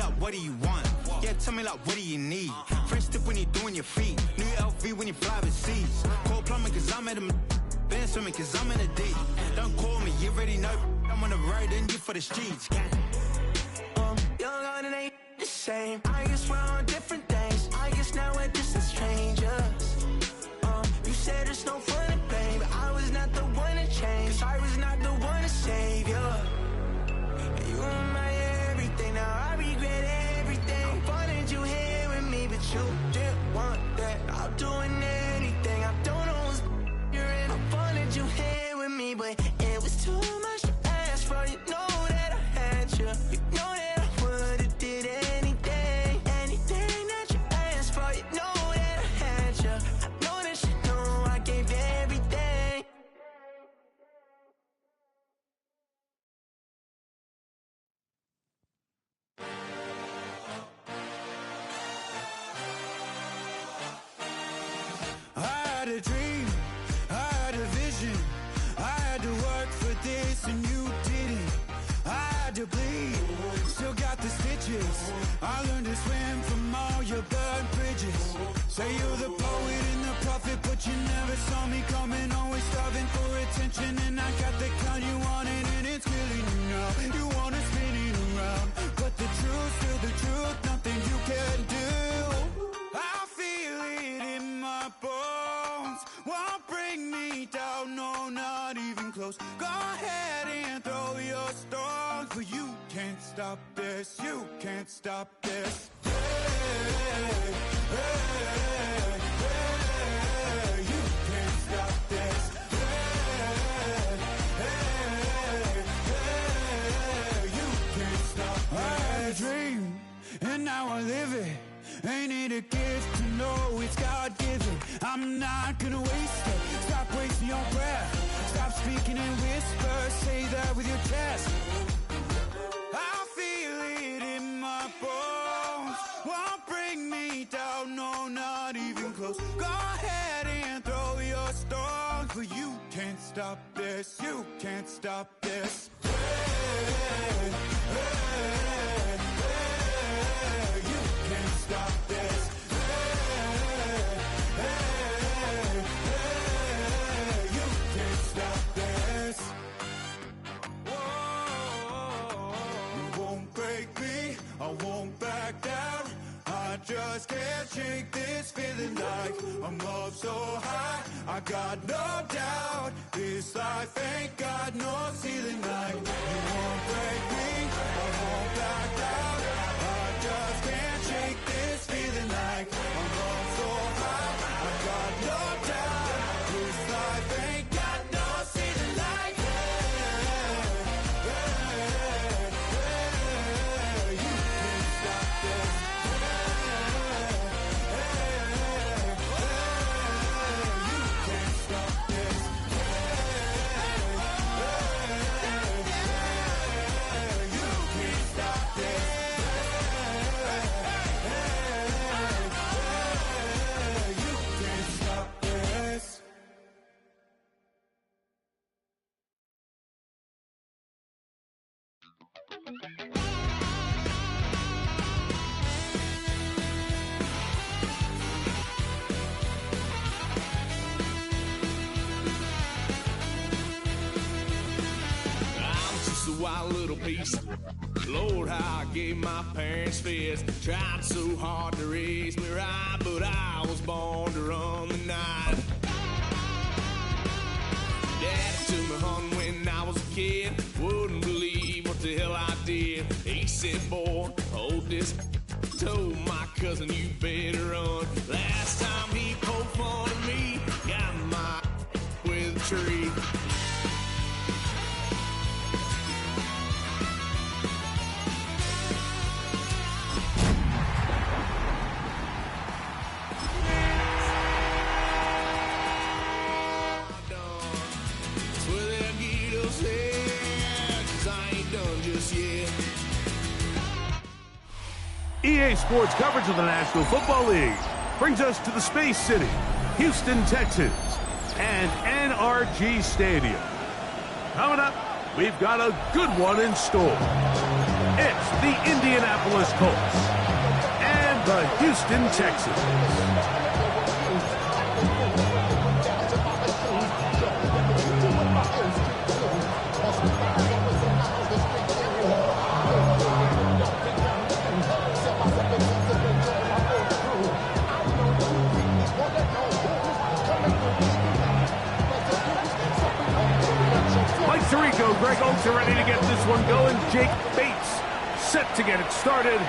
like, what do you want? Yeah, tell me like, what do you need? French tip when you're doing your feet. New LV when you fly overseas. Call plumbing cause I'm at a been swimming cause I'm in a deep. Don't call me, you already know. I'm on the road and you for the streets. Young on and ain't the same. I guess we're on different things. I guess now we're distant strangers. You said there's no fun to blame, but I was not the one to change. 'Cause I was not the one to save you. You were my everything, now I regret everything. I wanted you here with me, but you didn't want that. I'm doing anything, I don't know what's you're in. I wanted you here with me, but it was too much to ask for. You know that I had you. You know that I would've did anything, anything that you asked for. You know that I had you. I know that you know I gave you everything. I had a dream, I had a vision. I had to work for this and you didn't. I had to bleed, still got the stitches. I learned to swim from all your burned bridges. Say you're the poet and the prophet, but you never saw me coming. Always starving for attention, and I got the kind you wanted, and it's killing you now. You wanna spin it around, but the truth's still the truth. Nothing you can do. I feel it in my bones. Won't bring me down, no, not even close. Go ahead and throw your stones, but you can't stop this. You can't stop this. Hey, hey, hey, you can't stop this. Hey, hey, hey, you can't stop this. I had a dream, and now I live it. Ain't it a gift to know it's God-given? I'm not gonna waste it. Stop wasting your breath. Stop speaking in whispers. Say that with your chest. I feel it in my bones. Won't bring me down, no, not even close. Go ahead and throw your stones, but you can't stop this. You can't stop this. Hey, hey, hey, you can't stop this. Hey, hey, hey, you can't stop this. Whoa, you won't break me, I won't back down. I just can't shake this feeling like I'm up so high. I got no doubt this life ain't got no ceiling like. You won't break me, I won't back down. I just can't shake this feeling like I'm up so high. I got no doubt this life ain't got no ceiling like. Hey, hey, hey, you can't stop this. Wild little piece. Lord, how I gave my parents fits. Tried so hard to raise me right, but I was born to run the night. Daddy took me hunting when I was a kid. Wouldn't believe what the hell I did. He said, boy, hold this. Told my cousin, you better run. Last time he poked fun at me, got my with a tree. EA Sports coverage of the National Football League brings us to the Space City, Houston, Texas, and NRG Stadium. Coming up, we've got a good one in store. It's the Indianapolis Colts and the Houston Texans. Mike Tirico, Greg Oates are ready to get this one going. Jake Bates set to get it started.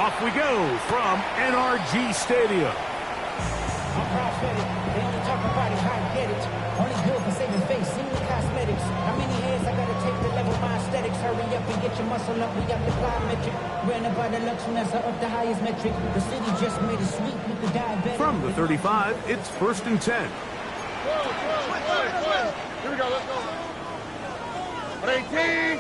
Off we go from NRG Stadium. I'm prophetic. They only talk about it, how to get it. Only good for saving face, seeing the cosmetics. How many heads I gotta take to level my aesthetics? Hurry up and get your muscle up, we got the plyometric. Ran about the luxury, that's up the highest metric. The city just made it sweet with the diabetic. From the 35, it's 1st and 10. Here we go, let's go. 18.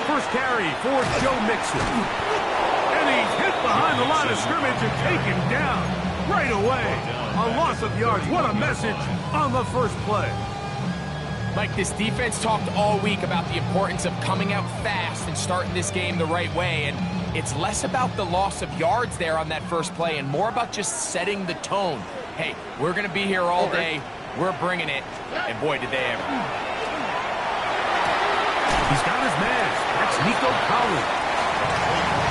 First carry for Joe Mixon. And he's hit behind the line of scrimmage and taken down right away. A loss of yards. What a message on the first play. Mike, this defense talked all week about the importance of coming out fast and starting this game the right way. And it's less about the loss of yards there on that first play and more about just setting the tone. Hey, we're going to be here all day. We're bringing it. And boy, did they ever. He's got his man. That's Nico Collins.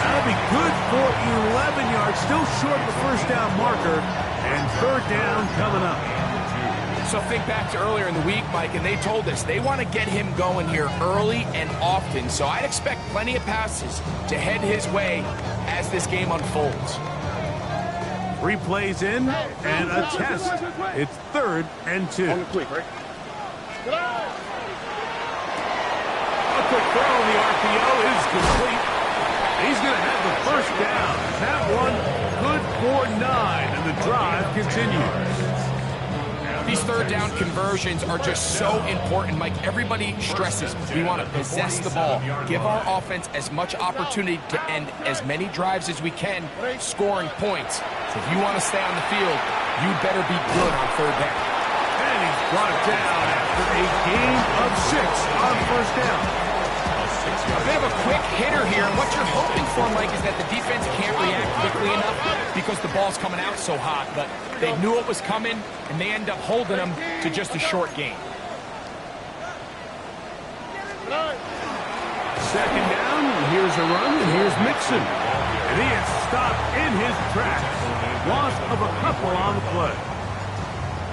That'll be good for 11 yards. Still short of the first down marker. And third down coming up. So think back to earlier in the week, Mike, and they told us they want to get him going here early and often. So I'd expect plenty of passes to head his way as this game unfolds. 3 plays in and a test. It's 3rd and 2. On the quick, right? A quick throw in the RPO is complete. He's going to have the first down. That one good for 9, and the drive continues. These third down conversions are just so important, Mike. Everybody stresses we want to possess the ball, give our offense as much opportunity to end as many drives as we can, scoring points. So if you want to stay on the field, you better be good on third down. And he's brought down after a gain of 6 on first down. A bit of a quick hitter here. And what you're hoping for, Mike, is that the defense can't react quickly enough because the ball's coming out so hot. But they knew it was coming, and they end up holding them to just a short gain. Second down, and here's a run, and here's Mixon. And he is stopped in his tracks. Loss of a couple on the play.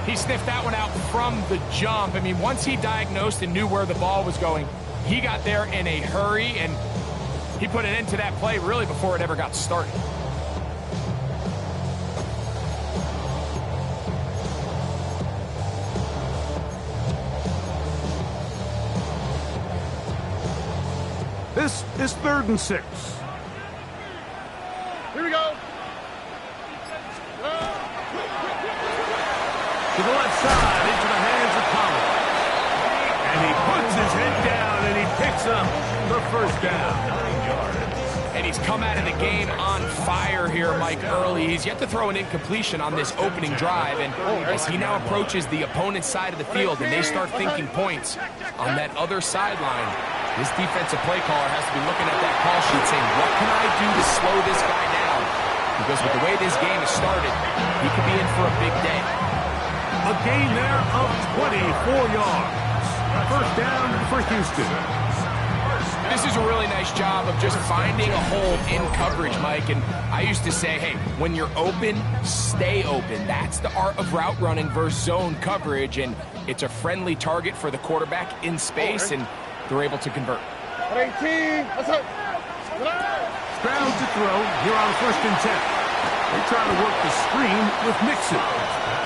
He sniffed that one out from the jump. I mean, once he diagnosed and knew where the ball was going, he got there in a hurry, and he put an end to that play really before it ever got started. This is 3rd and 6. Here we go. To the left side, into the hands of Collins. And he puts his head down, and he picks up the first down. And he's come out of the game on fire here, Mike, early. He's yet to throw an incompletion on this opening drive. And as he now approaches the opponent's side of the field and they start thinking points on that other sideline, this defensive play caller has to be looking at that call sheet saying, what can I do to slow this guy down? Because with the way this game has started, he could be in for a big day. A gain there of 24 yards. First down for Houston. This is a really nice job of just finding a hole in coverage, Mike. And I used to say, hey, when you're open, stay open. That's the art of route running versus zone coverage. And it's a friendly target for the quarterback in space, and they're able to convert. 18. Let's go. Ground to throw here on 1st and 10. They try to work the screen with Mixon.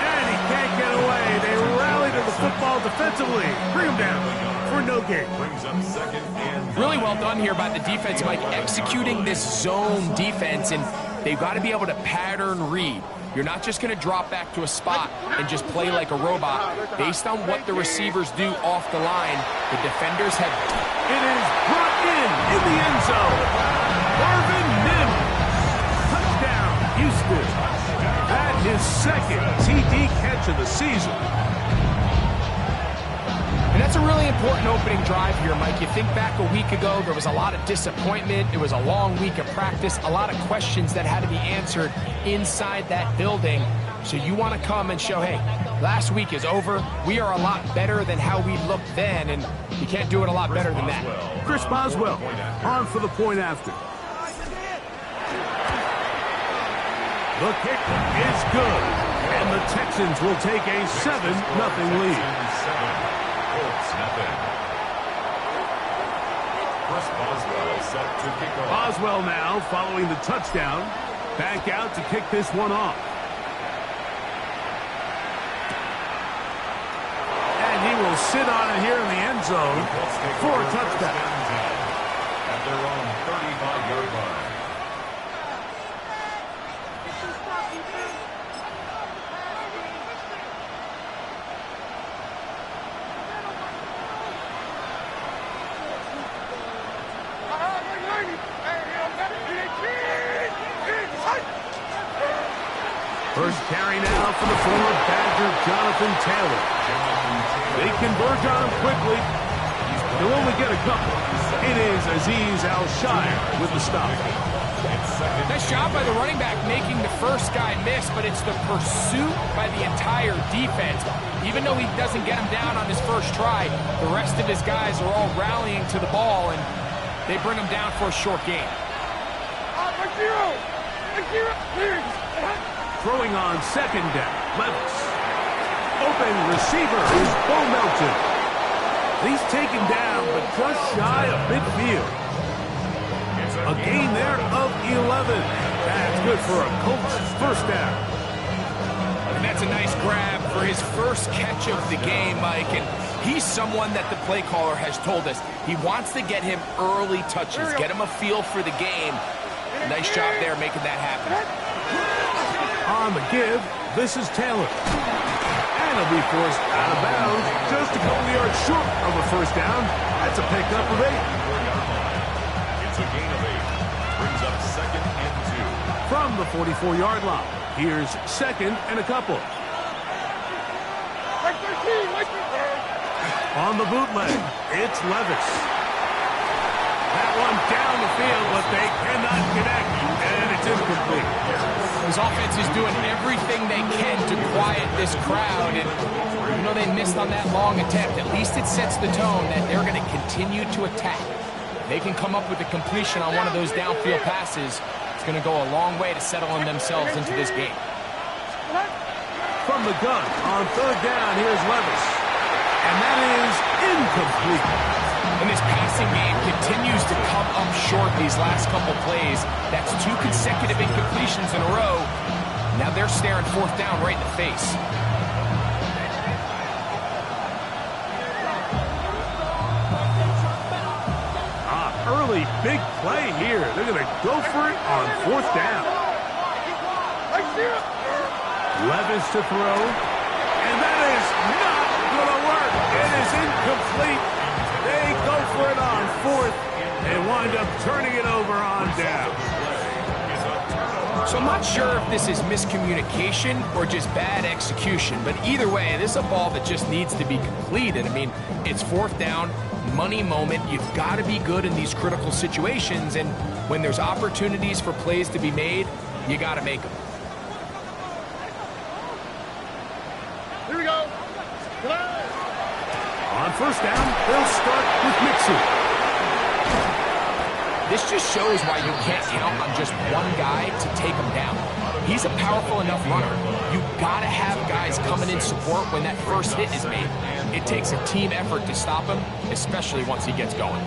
And he can't get away. They rally to the football defensively. Bring him down for no gain. Really well done here by the defense, Mike, executing this zone defense, and they've got to be able to pattern read. You're not just going to drop back to a spot and just play like a robot. Based on what the receivers do off the line, the defenders have... It is brought in the end zone. Marvin Mims. Touchdown, Houston. That his 2nd TD catch of the season. And that's a really important opening drive here, Mike. You think back a week ago, there was a lot of disappointment. It was a long week of practice, a lot of questions that had to be answered inside that building. So you want to come and show, hey, last week is over. We are a lot better than how we looked then, and you can't do it a lot better than that. Chris Boswell on for the point after. The kick is good, and the Texans will take a 7-0 lead. Chris Boswell set to kick off. Boswell now following the touchdown. Back out to kick this one off. And he will sit on it here in the end zone for a touchdown. At their own 35-yard line. First carry now for the former Badger, Jonathan Taylor. They converge on him quickly. He'll only get a couple. It is Azeez Al-Shire with the stop. Nice job by the running back making the first guy miss, but it's the pursuit by the entire defense. Even though he doesn't get him down on his first try, the rest of his guys are all rallying to the ball, and they bring him down for a short gain. Throwing on second down, Levis. Open receiver is Bo Melton. He's taken down, but just shy of midfield. A gain there of 11. That's good for a Colts first down. And that's a nice grab for his first catch of the game, Mike. And he's someone that the play caller has told us he wants to get him early touches, get him a feel for the game. Nice job there making that happen. On the give, this is Taylor. And he'll be forced out of bounds just a couple of yards short of a first down. That's a pickup of 8. It's a gain of 8. Brings up 2nd and 2. From the 44-yard line, here's 2nd and a couple. On the bootleg, it's Levis. That one down the field, but they cannot connect, and it's incomplete. His offense is doing everything they can to quiet this crowd, and you know they missed on that long attempt. At least it sets the tone that they're going to continue to attack. They can come up with a completion on one of those downfield passes. It's going to go a long way to settling themselves into this game. From the gun on 3rd down, here's Levis. And that is incomplete. And this passing game continues to come up short these last couple plays. That's 2 consecutive incompletions in a row. Now they're staring 4th down right in the face. Early big play here. They're going to go for it on 4th down. Levis to throw. And that is not going to work. It is incomplete. They go for it on 4th and wind up turning it over on down. So I'm not sure if this is miscommunication or just bad execution, but either way, this is a ball that just needs to be completed. I mean, it's 4th down, money moment. You've got to be good in these critical situations, and when there's opportunities for plays to be made, you got to make them. Here we go. On 1st down, they'll start with Mixon. This just shows why you can't count on just one guy to take him down. He's a powerful enough runner. You gotta have guys coming in support when that first hit is made. It takes a team effort to stop him, especially once he gets going.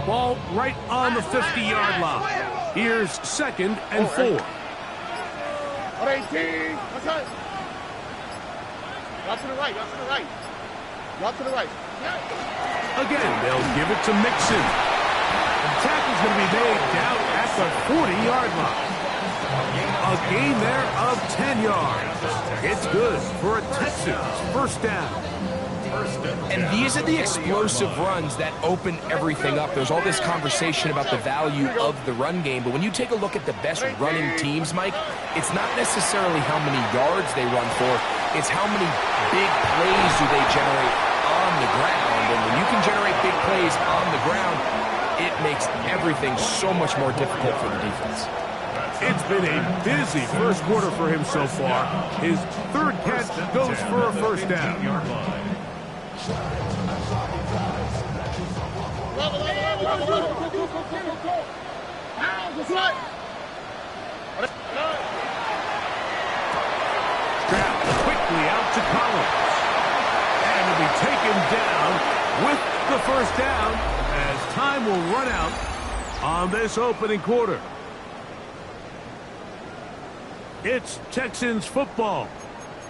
Ball right on the 50-yard line. Here's 2nd and 4. On 18. Okay. Y'all to the right. Y'all to the right. Y'all to the right. Again, they'll give it to Mixon. The tackle's going to be made down at the 40-yard line. A gain there of 10 yards. It's good for a Texans first down. And these are the explosive runs that open everything up. There's all this conversation about the value of the run game, but when you take a look at the best running teams, Mike, it's not necessarily how many yards they run for, it's how many big plays do they generate on the ground. And when you can generate big plays on the ground, it makes everything so much more difficult for the defense. It's been a busy first quarter for him so far. His third catch goes for a first down. Stroud quickly out to Collins. And will be taken down with the first down as time will run out on this opening quarter. It's Texans football.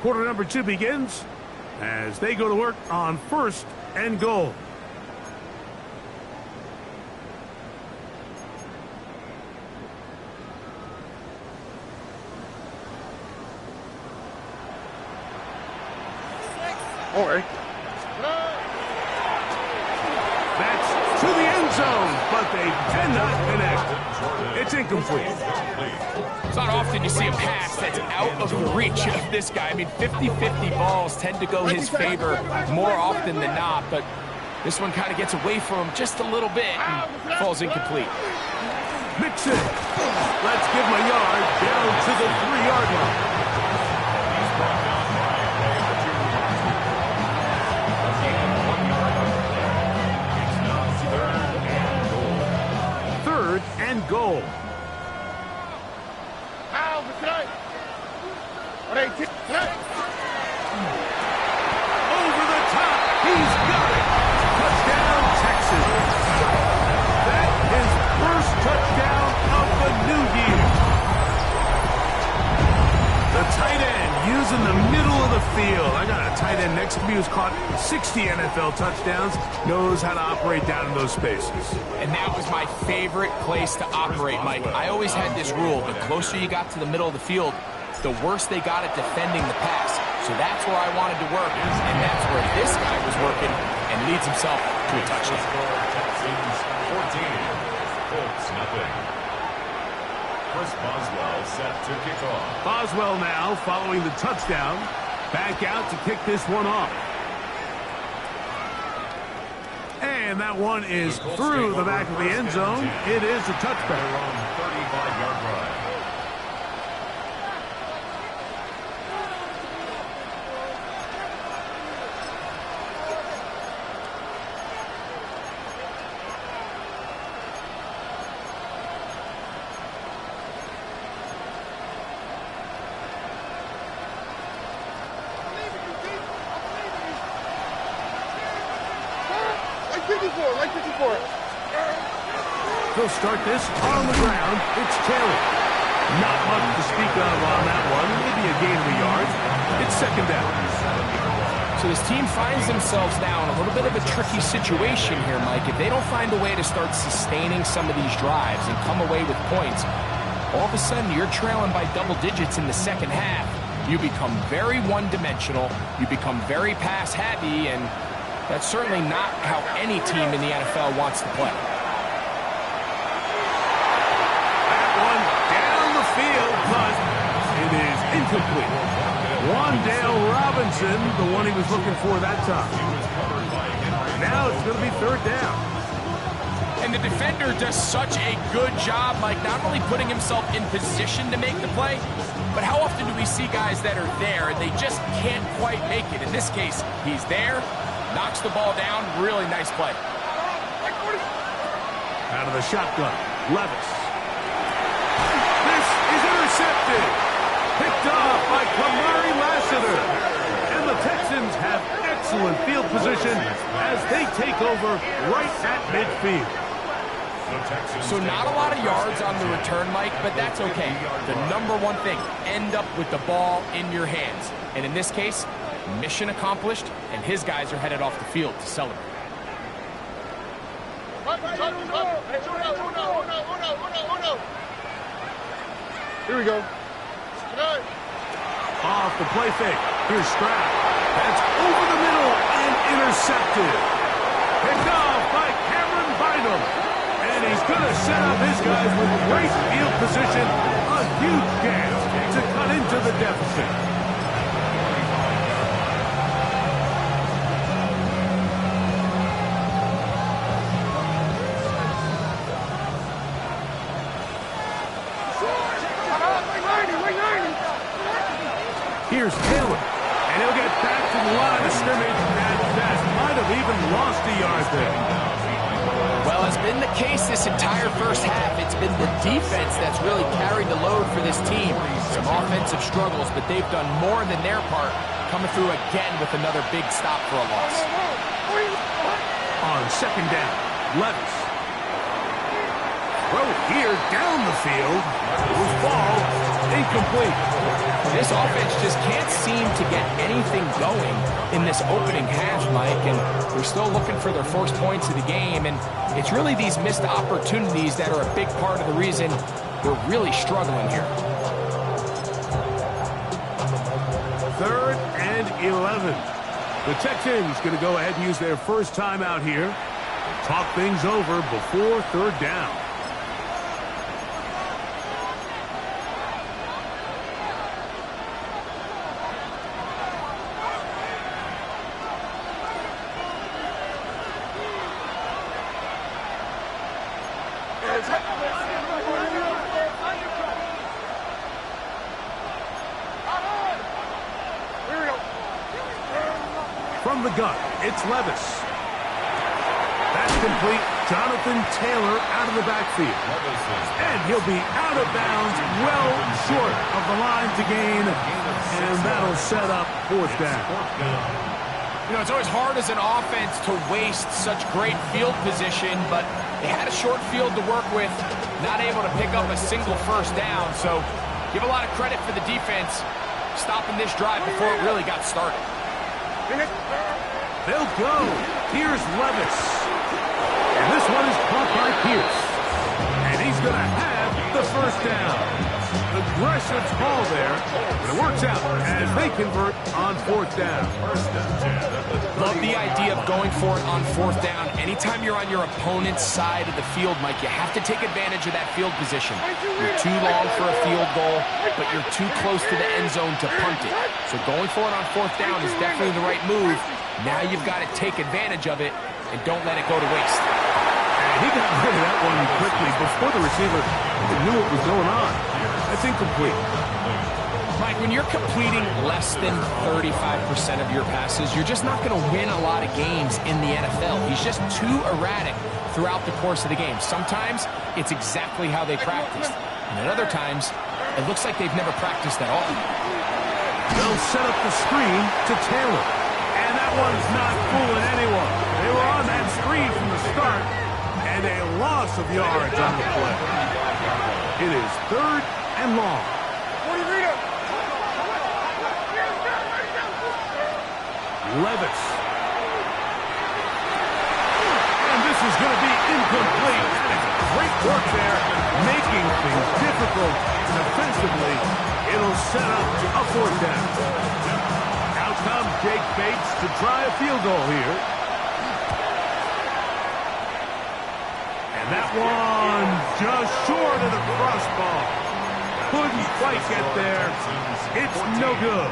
Quarter number 2 begins as they go to work on first and goal. All right. That's to the end zone, but they cannot connect. It's incomplete. It's not often you see a pass that's out of the reach of this guy. I mean, 50-50 balls tend to go his favor more often than not, but this one kind of gets away from him just a little bit and falls incomplete. Mixon. Let's give him a yard down to the 3-yard line. Third and goal. Over the top. He's got it. Touchdown, Texans. That is first touchdown of the new year. The tight end using the middle of the field. I got a tight end next to me who's caught 60 NFL touchdowns, knows how to operate down in those spaces. And that was my favorite place to operate, Mike. I always had this rule. The closer you got to the middle of the field, the worse they got at defending the pass. So that's where I wanted to work, and that's where this guy was working and leads himself to a touchdown. Texans 14, Colts nothing. Chris Boswell set to kick off. Boswell now following the touchdown, back out to kick this one off. And that one is through the back of the end zone. It is a touchback. 35-yard run. He'll start this on the ground. It's Taylor. Not much to speak of on that one. Maybe a gain of a yard. It's second down. So this team finds themselves now in a little bit of a tricky situation here, Mike. If they don't find a way to start sustaining some of these drives and come away with points, all of a sudden you're trailing by double digits in the second half. You become very one-dimensional. You become very pass-happy, and that's certainly not how any team in the NFL wants to play. But it is incomplete. Wandale Robinson, the one he was looking for that time. Now it's going to be third down. And the defender does such a good job, Mike, not only putting himself in position to make the play, but how often do we see guys that are there and they just can't quite make it? In this case, he's there, knocks the ball down, really nice play. Out of the shotgun, Levis. Intercepted. Picked off by Kamari Lassiter. And the Texans have excellent field position as they take over right at midfield. So not a lot of yards on the return, Mike, but that's okay. The number one thing, end up with the ball in your hands. And in this case, mission accomplished, and his guys are headed off the field to celebrate. Here we go. Off the play fake. Here's Stroud. That's over the middle and intercepted. Picked off by Cameron Bynum. And he's going to set up his guys with great field position. A huge chance to cut into the deficit. Here's Taylor, and he'll get back to the line of scrimmage, and that might have even lost a yard there. Well, it's been the case this entire first half. It's been the defense that's really carried the load for this team. Some offensive struggles, but they've done more than their part, coming through again with another big stop for a loss. On second down, Levis. Throw here down the field. Goes ball, incomplete. This offense just can't seem to get anything going in this opening half, Mike, and they're still looking for their first points of the game, and it's really these missed opportunities that are a big part of the reason they're really struggling here. 3rd and 11. The Texans going to go ahead and use their first timeout here. Talk things over before 3rd down. From the gun, it's Levis. That's complete. Jonathan Taylor out of the backfield. And he'll be out of bounds, well short of the line to gain. And that'll set up 4th down. You know, it's always hard as an offense to waste such great field position, but they had a short field to work with, not able to pick up a single first down. So give a lot of credit for the defense stopping this drive before it really got started. They'll go. Here's Levis. And this one is caught by Pierce. And he's going to have the first down. Aggressive call there, but it works out as they convert on 4th down. Love the idea of going for it on 4th down. Anytime you're on your opponent's side of the field, Mike, you have to take advantage of that field position. You're too long for a field goal, but you're too close to the end zone to punt it. So going for it on 4th down is definitely the right move. Now you've got to take advantage of it and don't let it go to waste. And he got rid of that one quickly before the receiver even knew what was going on. That's incomplete. Mike, when you're completing less than 35% of your passes, you're just not going to win a lot of games in the NFL. He's just too erratic throughout the course of the game. Sometimes it's exactly how they practiced. And at other times, it looks like they've never practiced at all. They'll set up the screen to Taylor. And that one's not fooling anyone. They were on that screen from the start, and a loss of yards on the play. It is 3rd and long. Levis. And this is going to be incomplete. That is great work there, making things difficult defensively. It'll set up a 4th down. Out comes Jake Bates to try a field goal here. And that one just short of the crossbar. Couldn't quite get there. It's no good.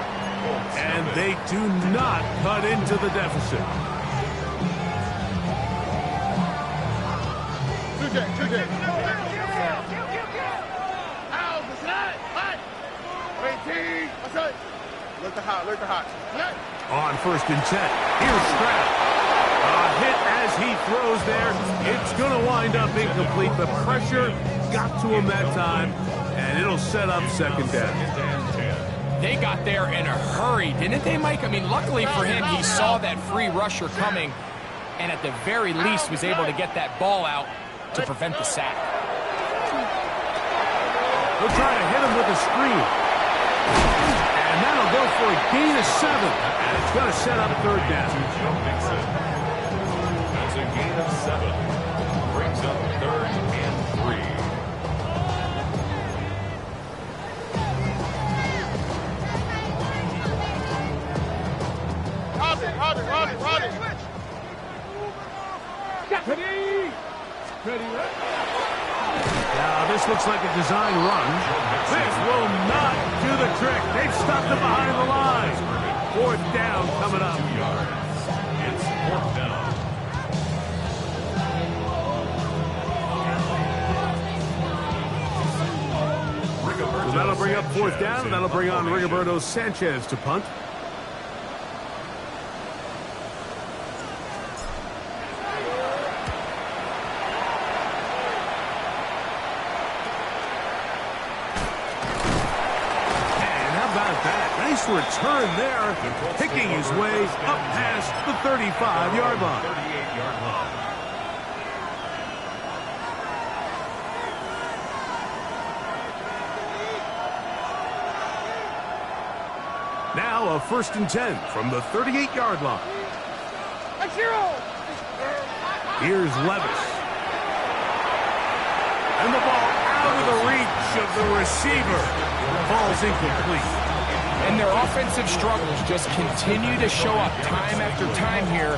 And they do not cut into the deficit. On 1st and 10, here's Stroud. A hit as he throws there. It's going to wind up incomplete. The pressure got to him that time, and it'll set up 2nd down. They got there in a hurry, didn't they, Mike? I mean, luckily for him, he saw that free rusher coming, and at the very least was able to get that ball out to prevent the sack. They'll try to hit him with a screen. And that'll go for a gain of 7. And it's going to set up 3rd down. That's a gain of 7. Brings up 3rd and 3. Hold it. This looks like a design run. This will not do the trick. They've stopped him behind the line. 4th down coming up. 2 yards. It's 4th down. So that'll bring up 4th down, and that'll bring on Rigoberto Sanchez to punt. Nice return there, picking his way up past the 35-yard line. 38-yard line. Now a 1st and 10 from the 38-yard line. Here's Levis. And the ball out of the reach of the receiver. Ball's incomplete. And their offensive struggles just continue to show up time after time here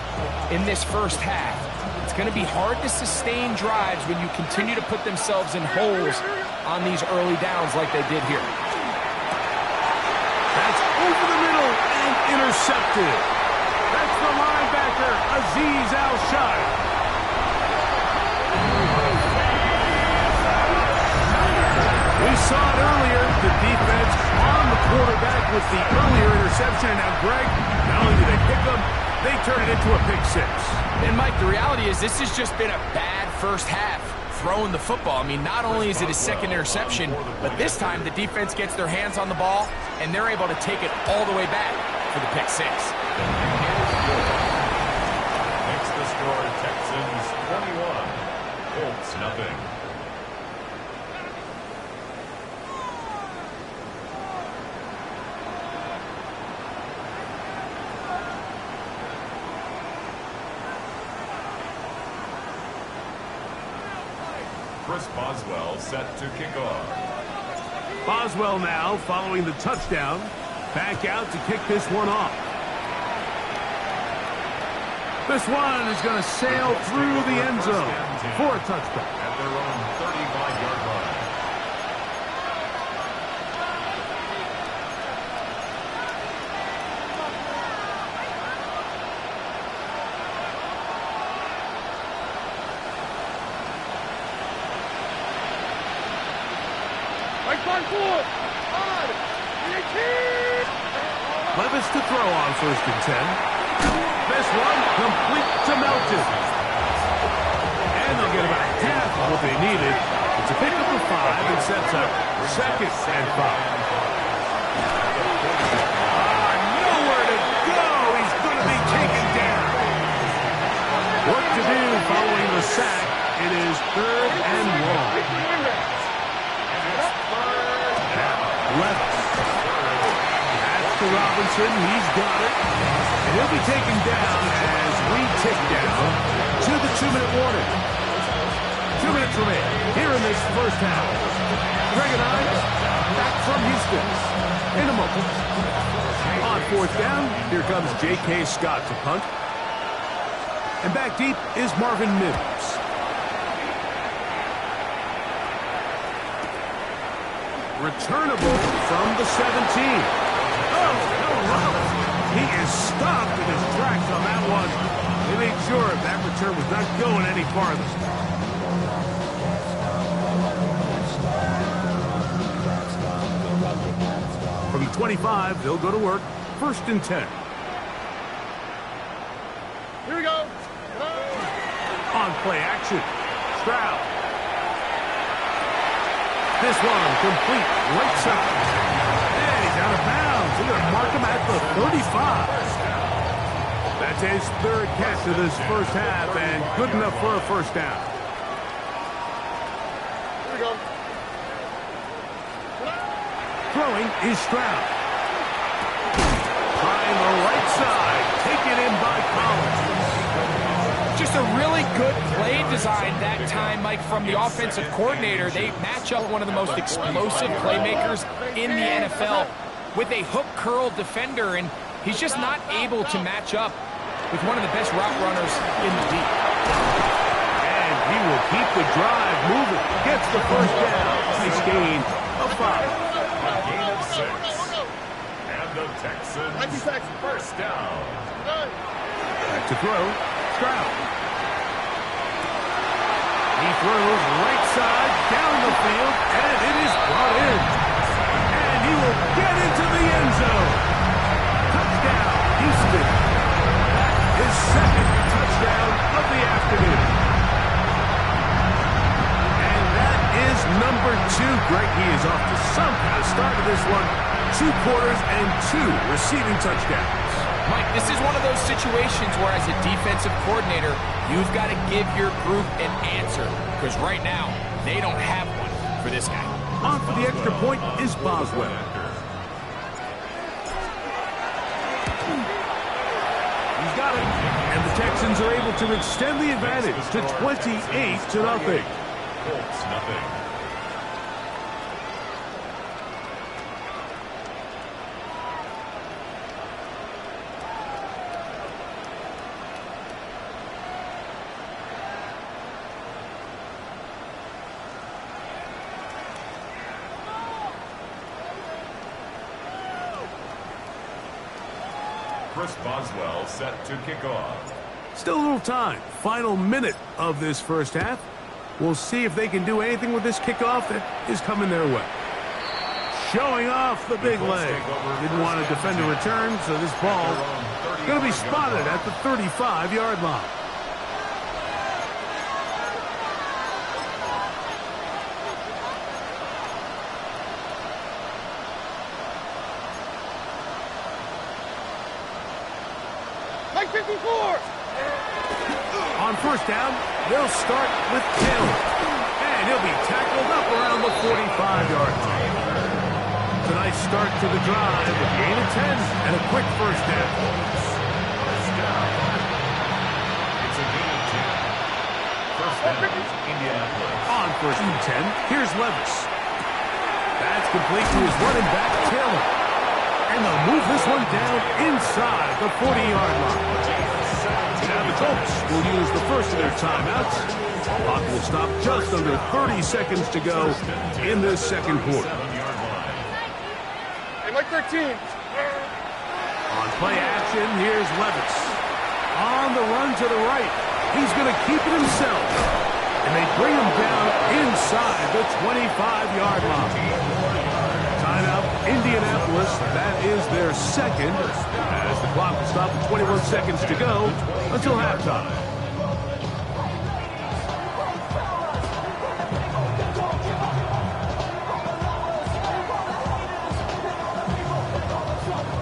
in this first half. It's going to be hard to sustain drives when you continue to put themselves in holes on these early downs like they did here. That's over the middle and intercepted. That's the linebacker, Azeez Al-Shire. We saw it earlier, the defense on the quarterback with the earlier interception. And now, Greg, not only do they pick them, they turn it into a pick 6. And, Mike, the reality is this has just been a bad first half throwing the football. I mean, not only is it his 2nd interception, but this time the defense gets their hands on the ball, and they're able to take it all the way back for the pick 6. Makes the score Texans 21, Colts nothing. Chris Boswell set to kick off. Boswell now following the touchdown. Back out to kick this one off. This one is going to sail through the end zone for a touchback. At their own 35-yard line. Levis to throw on 1st and 10. This one complete to Melton. And they'll get about half of what they needed. It's a pickup of 5 and sets up 2nd and 5. Nowhere to go. He's going to be taken down. Work to do following the sack. It is 3rd and long. Left. That's to Robinson. He's got it. And he'll be taken down as we tick down to the 2-minute warning. 2 minutes remaining here in this first half. Greg and I back from Houston in a moment. On 4th down, here comes J.K. Scott to punt. And back deep is Marvin Mims. Returnable from the 17. Oh, no. He is stopped in his tracks on that one. They made sure that return was not going any farther. From the 25, they'll go to work. 1st and 10. Here we go. On play action. Stroud. This one complete, right side. And he's out of bounds. They're going to mark him at the 35. That's his 3rd catch of this first half, and good enough for a 1st down. Here we go. Throwing is Stroud. Trying the right side. Taken in by Collins. Just a really good play design that time, Mike, from the offensive coordinator. They match up one of the most explosive playmakers in the NFL with a hook curl defender, and he's just not able to match up with one of the best route runners in the league. And he will keep the drive moving. Gets the 1st down. nice gain of 5. A gain of 6. And the Texans first down. Back to throw. Stroud. He throws right side down the field, and it is brought in. And he will get into the end zone. Touchdown, Houston. His second touchdown of the afternoon. And that is number 2. Greg, he is off to some kind of start to this one. 2 quarters and 2 receiving touchdowns. Mike, this is one of those situations where as a defensive coordinator, you've got to give your group an answer. Because right now, they don't have one for this guy. On for the extra point is Boswell. He's got it. And the Texans are able to extend the advantage to 28-0. Colts nothing. Chris Boswell set to kick off. Still a little time. Final minute of this first half. We'll see if they can do anything with this kickoff that is coming their way. Showing off the big leg. Didn't want to defend a return, so this ball going to be spotted at the 35-yard line. Like 54! On first down, they'll start with Taylor. And he'll be tackled up around the 45-yard line. It's a nice start to the drive, a gain of 10, and a quick first down. First down. It's a gain of 10. First down, Indianapolis. On first and 10, here's Levis. That's complete to his running back, Taylor. And they'll move this one down inside the 40-yard line. Now the Colts will use the first of their timeouts. Clock will stop just under 30 seconds to go in this second quarter. Hey, Mike 13. On play action, here's Levis. On the run to the right. He's going to keep it himself. And they bring him down inside the 25-yard line. Timeout, Indianapolis. That is their second. As the clock will stop at 21 seconds to go until halftime.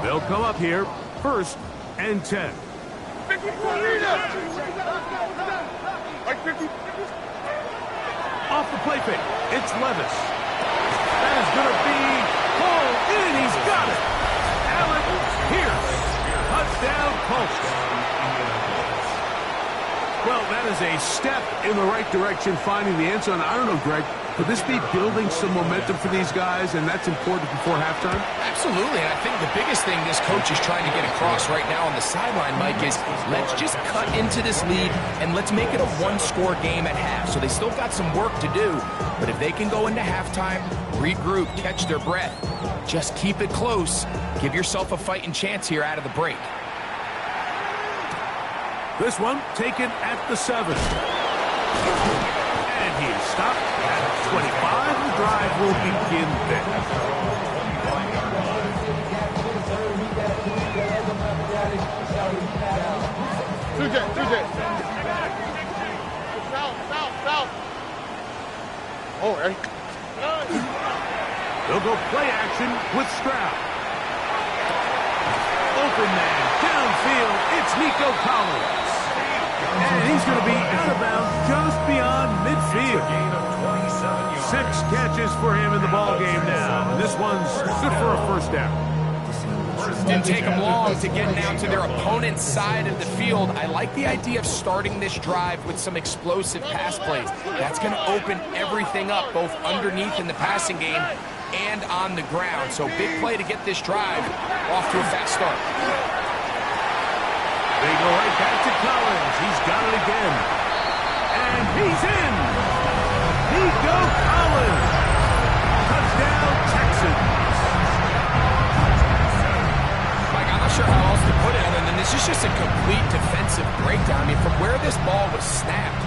They'll come up here, first and 10. 54 Rita! Like 50. Off the play fake, it's Levis. That is going to be pulled in. He's got it. Alec Pierce. Touchdown, Colts. Well, that is a step in the right direction, finding the end zone. I don't know, Greg, could this be building some momentum for these guys, and that's important before halftime? Absolutely, and I think the biggest thing this coach is trying to get across right now on the sideline, Mike, is let's just cut into this lead and let's make it a one-score game at half. So they still got some work to do, but if they can go into halftime, regroup, catch their breath, just keep it close, give yourself a fighting chance here out of the break. This one taken at the 7. And he is stopped at 25. The drive will begin there. TJ. South. Oh, Eddie. They'll go play action with Stroud. Open man, downfield, it's Nico Collins. And he's going to be out of bounds just beyond midfield. 6 catches for him in the ball game now. And this one's good for a first down. Didn't take them long to get now to their opponent's side of the field. I like the idea of starting this drive with some explosive pass plays. That's going to open everything up, both underneath in the passing game and on the ground. So big play to get this drive off to a fast start. They go right back to Collins. He's got it again. And he's in. Nico Collins. I mean, from where this ball was snapped,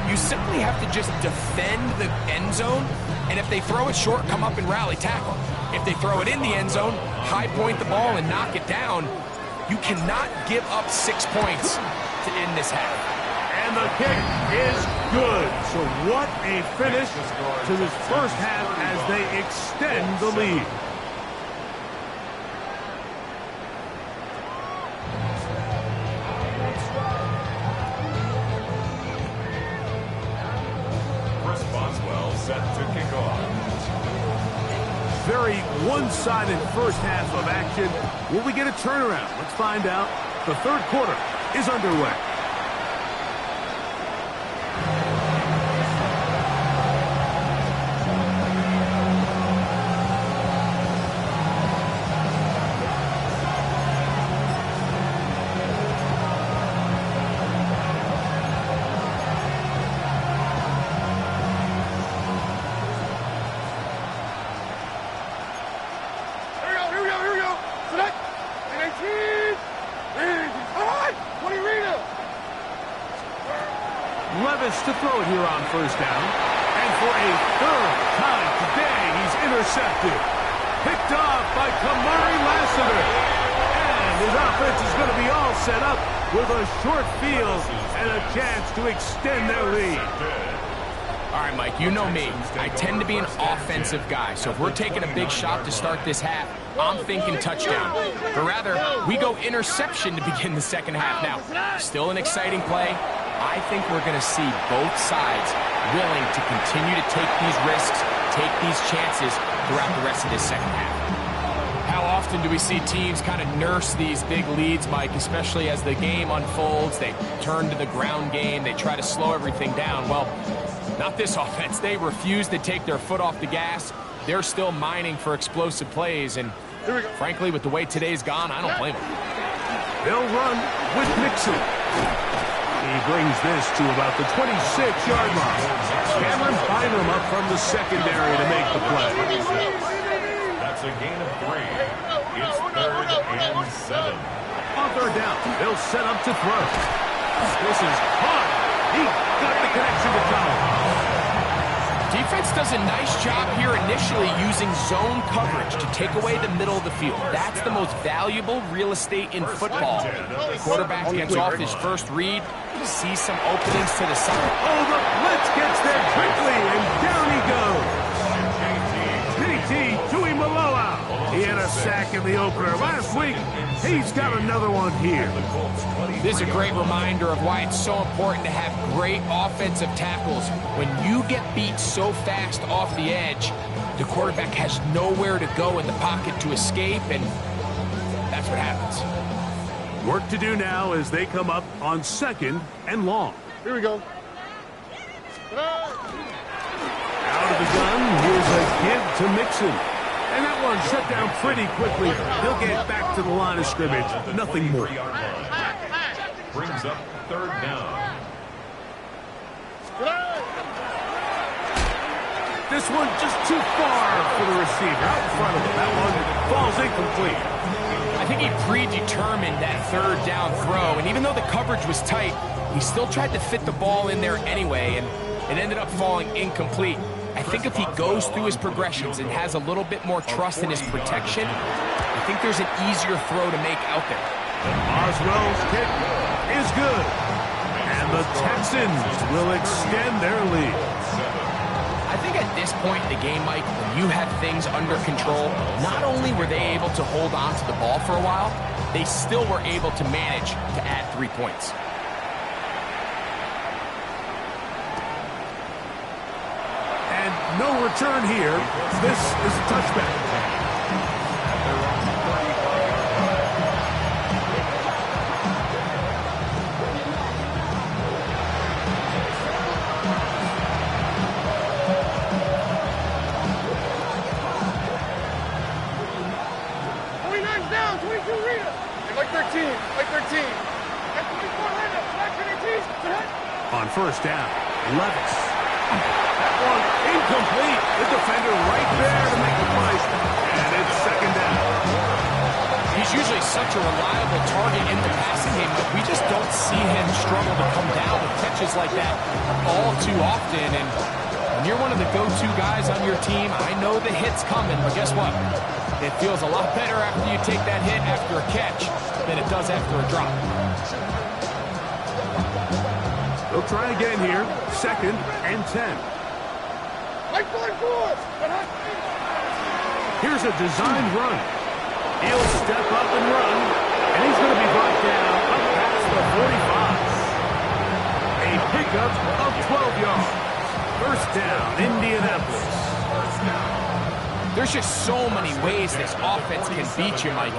you simply have to just defend the end zone, and if they throw it short, come up and rally tackle. If they throw it in the end zone, high point the ball and knock it down. You cannot give up 6 points to end this half. And the kick is good. So what a finish to this first half as they extend the lead. Set to kick off. Very one-sided first half of action. Will we get a turnaround? Let's find out. The third quarter is underway. To throw it here on first down. And for a third time today, he's intercepted. Picked off by Kamari Lassiter. And his offense is going to be all set up with a short field and a chance to extend their lead. All right, Mike, you know me. I tend to be an offensive guy. So if we're taking a big shot to start this half, I'm thinking touchdown. But rather, we go interception to begin the second half. Now, still an exciting play. I think we're going to see both sides willing to continue to take these risks, take these chances throughout the rest of this second half. How often do we see teams kind of nurse these big leads, Mike, especially as the game unfolds? They turn to the ground game. They try to slow everything down. Well, not this offense. They refuse to take their foot off the gas. They're still mining for explosive plays. And frankly, with the way today's gone, I don't blame them. They'll run with Mixon. He brings this to about the 26-yard line. Cameron Bynum up from the secondary to make the play. That's a gain of 3. It's 3rd and 7. On third down, they'll set up to throw. This is hard. He got the connection to Collins. Defense does a nice job here initially using zone coverage to take away the middle of the field. That's the most valuable real estate in football. The quarterback gets off his first read, sees some openings to the side. Oh, the blitz gets there quickly, and down he goes. JT Tuimoloau. He had a sack in the opener last week. He's got another one here. This is a great reminder of why it's so important to have great offensive tackles. When you get beat so fast off the edge, the quarterback has nowhere to go in the pocket to escape, and that's what happens. Work to do now as they come up on 2nd and long. Here we go. Out of the gun, here's a give to Mixon. And that one shut down pretty quickly. He'll get back to the line of scrimmage. Nothing more. Brings up 3rd down. This one just too far for the receiver. Out in front of him. That one falls incomplete. I think he predetermined that 3rd down throw, and even though the coverage was tight, he still tried to fit the ball in there anyway, and it ended up falling incomplete. I think if he goes through his progressions and has a little bit more trust in his protection, I think there's an easier throw to make out there. Oswell's kick is good. And the Texans will extend their lead. I think at this point in the game, Mike, when you have things under control, not only were they able to hold on to the ball for a while, they still were able to manage to add 3 points. No return here. This is a touchback. Down, 22 Rita. Like 13, like 13. At 24 Rita, back 18. On first down, Levis. That one incomplete. The defender right there to make the play. And it's 2nd down. He's usually such such a reliable target in the passing game, but we just don't see him struggle to come down with catches like that all too often. And when you're one of the go-to guys on your team, I know the hit's coming, but guess what? It feels a lot better after you take that hit after a catch than it does after a drop. They'll try again here. 2nd and 10. Here's a designed run. He'll step up and run, and he's going to be brought down up past the 45. A pickup of 12 yards. First down, Indianapolis. There's just so many ways this offense can beat you, Mike.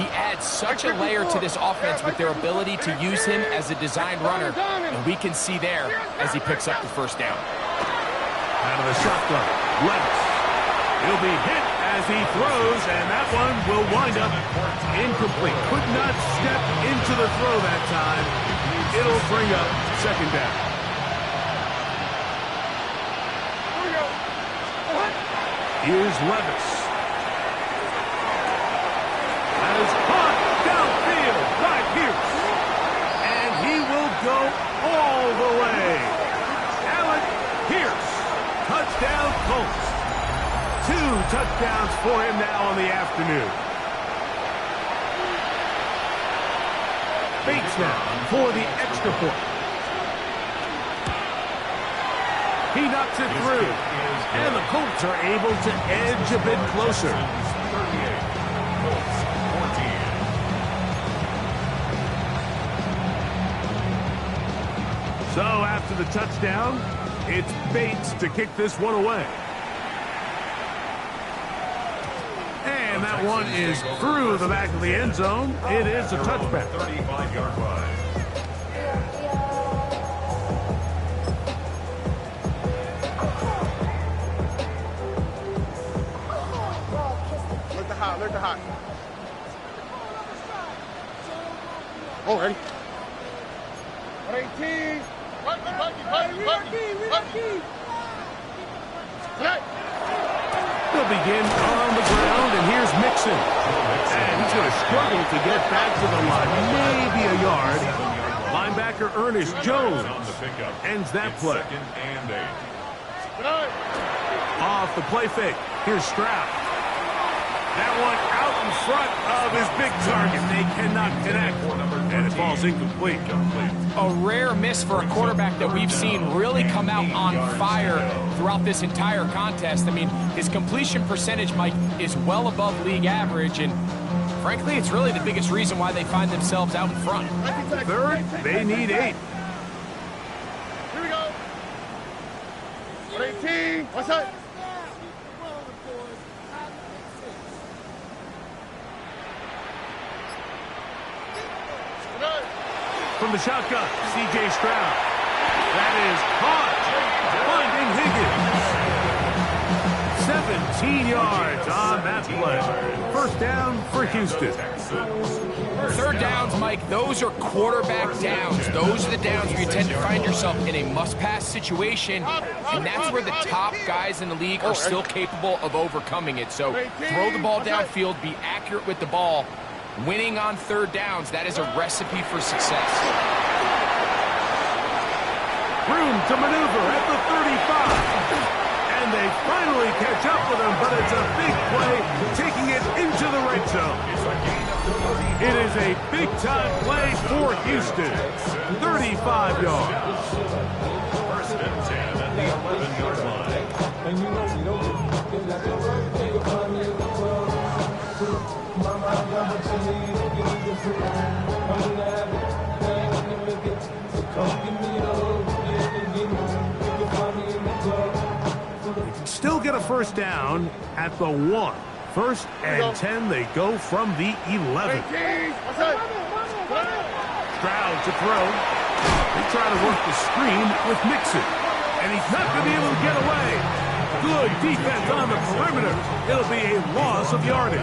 He adds such a layer to this offense with their ability to use him as a designed runner, and we can see there as he picks up the first down. Out of the shotgun, Levis. He'll be hit as he throws, and that one will wind up incomplete. Could not step into the throw that time. It'll bring up 2nd down. Here's Levis. That is caught downfield by Pierce. And he will go all the way. Allen Pierce. Touchdown Colts. 2 touchdowns for him now on the afternoon. Bates now for the extra point. He knocks it through. And the Colts are able to edge a bit closer. 38, Colts 14. So after the touchdown, it's Bates to kick this one away. And that one is through the back of the end zone. It is a touchback. 35-yard line. Look the hot. Oh, ready? 118. They'll begin on the ground, and here's Mixon. And he's going to struggle to get back to the line. Maybe a yard. Linebacker Ernest Jones ends that play. 2nd and 8. Off the play fake. Here's Stroud. That one out in front of his big target. They cannot connect, and it falls incomplete. A rare miss for a quarterback that we've seen really come out on fire throughout this entire contest. I mean, his completion percentage, Mike, is well above league average, and frankly, it's really the biggest reason why they find themselves out in front. 3rd, they need 8. Here we go. 118. What's up? From the shotgun, C.J. Stroud. That is caught. Finding Higgins. 17 yards on that play. First down for Houston. 3rd downs, Mike, those are quarterback downs. Those are the downs where you tend to find yourself in a must-pass situation, and that's where the top guys in the league are still capable of overcoming it. So throw the ball downfield, be accurate with the ball. Winning on 3rd downs, that is a recipe for success. Room to maneuver at the 35. And they finally catch up with him, but it's a big play, taking it into the red zone. It is a big-time play for Houston. 35 yards. 1st and 10 at the 11-yard line. Still get a first down at the 1. 1st and 10, they go from the 11. Stroud to throw. They try to work the screen with Mixon. And he's not going to be able to get away. Good defense on the perimeter. It'll be a loss of yardage.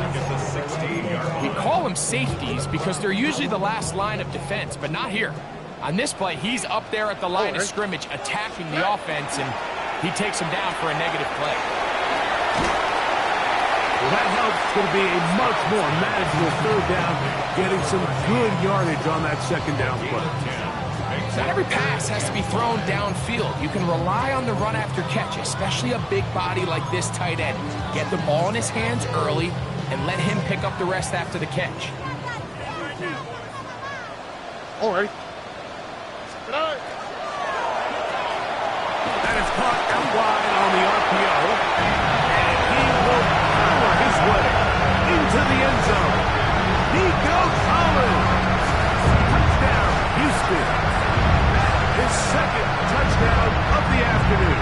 We call them safeties because they're usually the last line of defense, but not here. On this play, he's up there at the line of scrimmage attacking the offense, and he takes him down for a negative play. Well, that helps to be a much more manageable third down, getting some good yardage on that second down play. Not every pass has to be thrown downfield. You can rely on the run after catch, especially a big body like this tight end. Get the ball in his hands early and let him pick up the rest after the catch. All right. That is caught out wide on the RPO. And he will power his way into the end zone. Nico Collins. Touchdown, Houston. His second touchdown of the afternoon.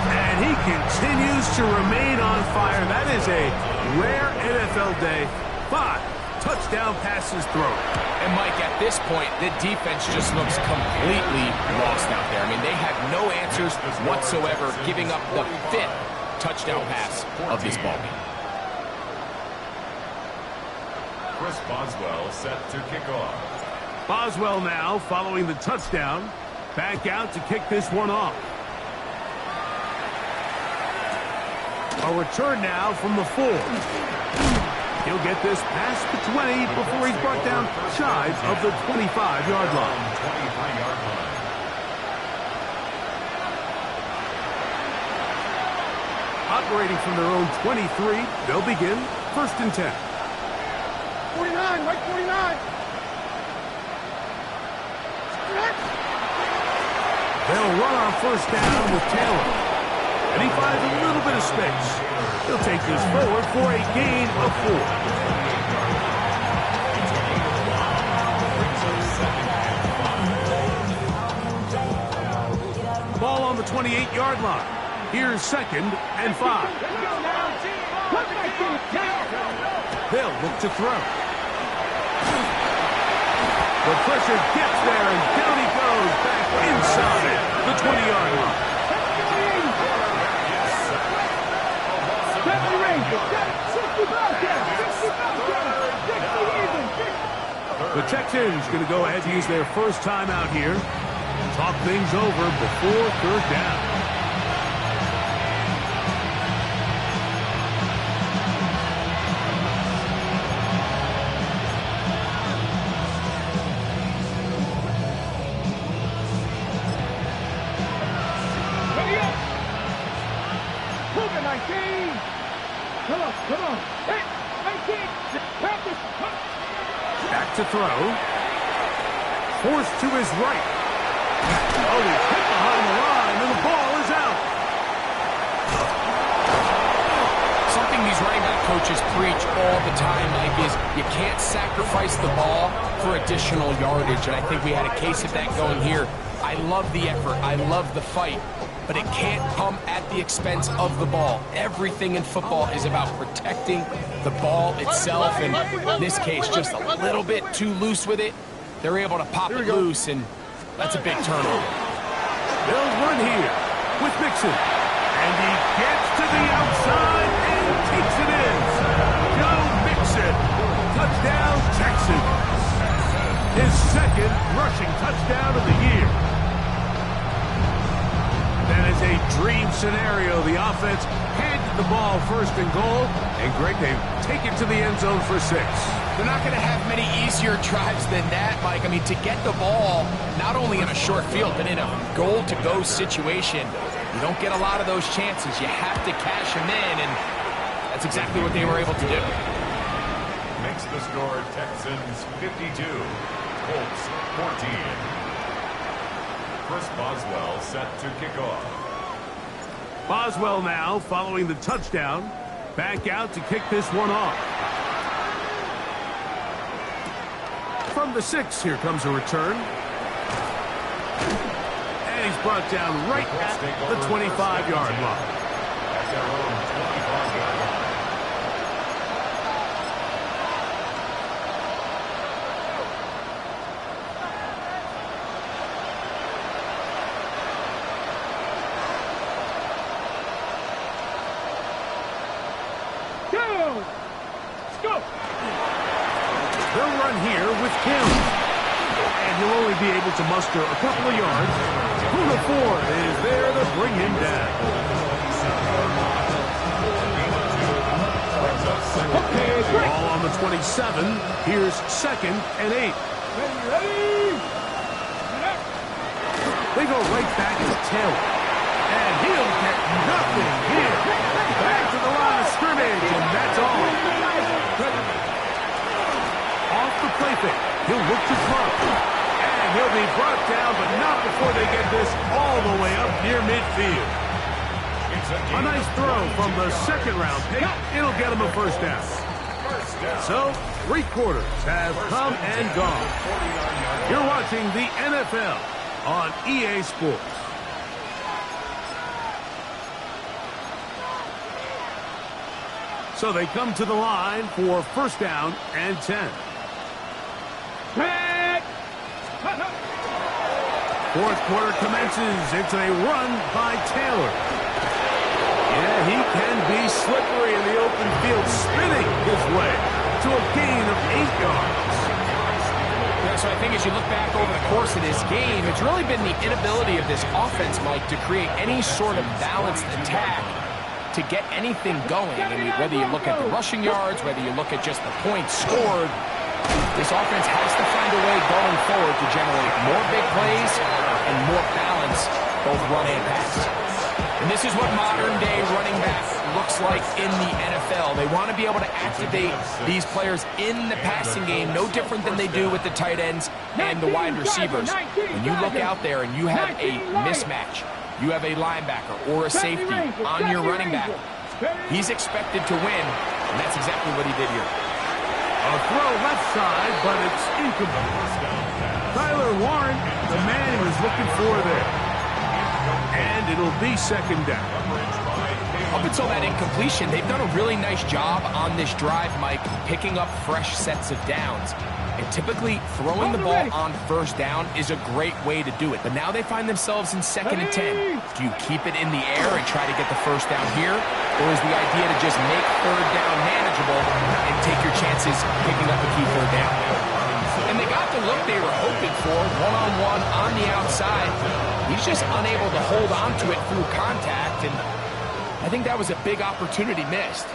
And he continues to remain on fire. That is a rare NFL day. 5 touchdown passes thrown. And Mike, at this point, the defense just looks completely lost out there. I mean, they have no answers whatsoever, giving up the 5th touchdown pass of this ballgame. Chris Boswell set to kick off. Boswell now following the touchdown. Back out to kick this one off. A return now from the 4. He'll get this past the 20 before he's brought down shy of the 25-yard line. 25-yard line. Operating from their own 23, they'll begin 1st and 10. 49, Mike 49. They'll run on 1st down with Taylor. And he finds a little bit of space. He'll take this forward for a gain of 4. Ball on the 28-yard line. Here's 2nd and 5. They'll look to throw. The pressure gets there, and down he goes back inside the 20-yard line. The Texans going to go ahead and use their first time out here. Talk things over before 3rd down. Come on. Hey, 19. Practice. Back to throw. Forced to his right. Oh, he's hit behind the line, and the ball is out. Something these running back coaches preach all the time, Mike, is you can't sacrifice the ball for additional yardage, and I think we had a case of that going here. I love the effort. I love the fight. But it can't come at the expense of the ball. Everything in football is about protecting the ball itself, and in this case, just a little bit too loose with it. They're able to pop it loose, and that's a big turnover. They'll run here with Mixon. And he gets to the outside and takes it in. Joe Mixon. Touchdown, Texans. His 2nd rushing touchdown of the year. That is a dream scenario. The offense handed the ball 1st and goal. And Greg, they take it to the end zone for 6. They're not going to have many easier drives than that, Mike. I mean, to get the ball, not only in a short field, but in a goal-to-go situation, you don't get a lot of those chances. You have to cash them in, and that's exactly what they were able to do. Makes the score Texans 52, Colts 14. Chris Boswell set to kick off. Boswell now following the touchdown. Back out to kick this one off. From the 6, here comes a return. And he's brought down right at the 25-yard line. At their own 25-yard line. They'll run here with Kim. And he'll only be able to muster a couple of yards. Kuna Ford is there to bring him down. the 27. Here's 2nd and 8. They go right back to Taylor. And he'll get nothing here. Back to the line of scrimmage, and that's all. Off the play fake. He'll look to throw. And he'll be brought down, but not before they get this all the way up near midfield. A nice throw from the second-round pick. It'll get him a first down. So, 3 quarters have come and gone. You're watching the NFL on EA Sports. So they come to the line for first down and 10. Fourth quarter commences. It's a run by Taylor. Yeah, he can be slippery in the open field, spinning his way to a gain of 8 yards. Yeah, so I think as you look back over the course of this game, it's really been the inability of this offense, Mike, to create any sort of balanced attack to get anything going. I mean, whether you look at the rushing yards, whether you look at just the points scored, this offense has to find a way going forward to generate more big plays and more balance, both run and pass. And this is what modern-day running back looks like in the NFL. They want to be able to activate these players in the passing game, no different than they do with the tight ends and the wide receivers. When you look out there and you have a mismatch, you have a linebacker or a safety on your running back, he's expected to win, and that's exactly what he did here. A throw left side, but it's incomplete. Tyler Warren, the man he was looking for there. And it'll be second down. Up until that incompletion, they've done a really nice job on this drive, Mike, picking up fresh sets of downs. And typically, throwing the ball on first down is a great way to do it. But now they find themselves in 2nd and 10. Do you keep it in the air and try to get the first down here? Or is the idea to just make third down manageable and take your chances picking up a key third down? And they got the look they were hoping for, one-on-one on the outside. He's just unable to hold on to it through contact, and I think that was a big opportunity missed.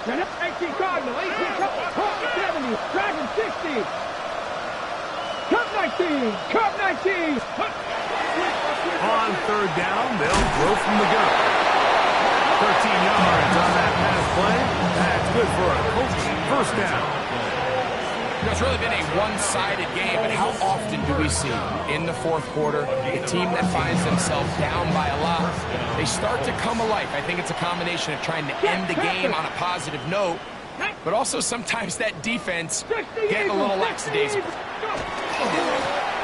18 Cardinal, 18 Cup 70, driving 60. Cup 19, Cup 19. On third down, they'll throw from the gun. 13 yards on that pass play. That's good for a Colts first down. It's really been a one-sided game, but how often do we see in the fourth quarter a team that finds themselves down by a lot, they start to come alive. I think it's a combination of trying to end the game on a positive note, but also sometimes that defense getting a little lackadaisical.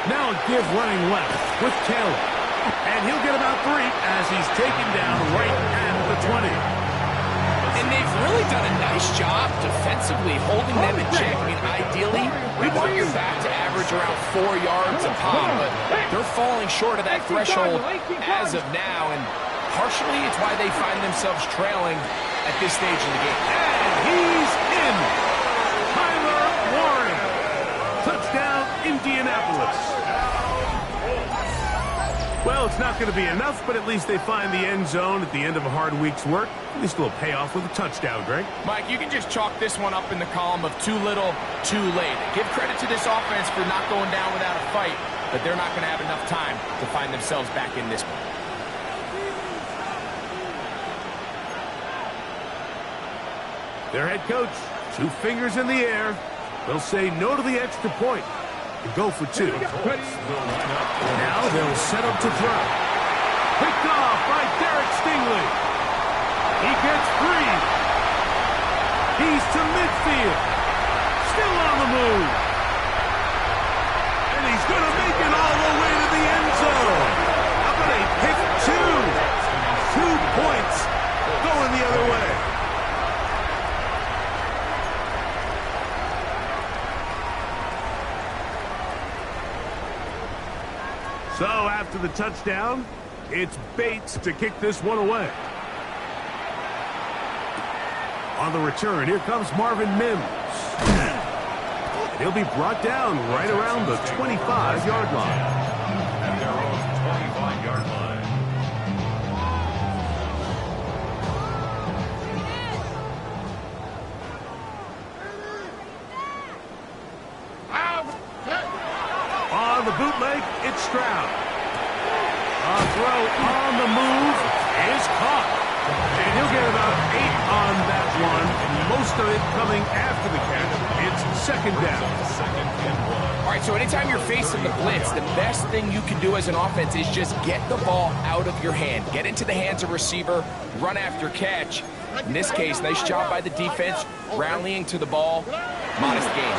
Now a give running left with Taylor, and he'll get about 3 as he's taken down right at the 20. And they've really done a nice job defensively holding them in check. I mean, ideally, we want your back to average around 4 yards a pop, but they're falling short of that threshold as of now, and partially it's why they find themselves trailing at this stage in the game. And he's in! Tyler Warren! Touchdown, Indianapolis! Well, it's not going to be enough, but at least they find the end zone at the end of a hard week's work. At least a little payoff with a touchdown, Greg. Mike, you can just chalk this one up in the column of too little, too late. Give credit to this offense for not going down without a fight, but they're not going to have enough time to find themselves back in this one. Their head coach, 2 fingers in the air. They'll say no to the extra point and go for 2. Now they'll set up to throw. Picked off by Derek Stingley. He gets 3. He's to midfield. Still on the move. And he's going to make it all the way to the end zone. How about a pick 2? 2 points going the other way. So after the touchdown, it's Bates to kick this one away. On the return, here comes Marvin Mims. He'll be brought down right around the 25-yard line. At their own 25-yard line. Stroud. A throw on the move is caught. And he'll get about 8 on that one. Most of it coming after the catch. It's second down. All right, so anytime you're facing the blitz, the best thing you can do as an offense is just get the ball out of your hand. Get into the hands of receiver, run after catch. In this case, nice job by the defense, rallying to the ball. Modest gain.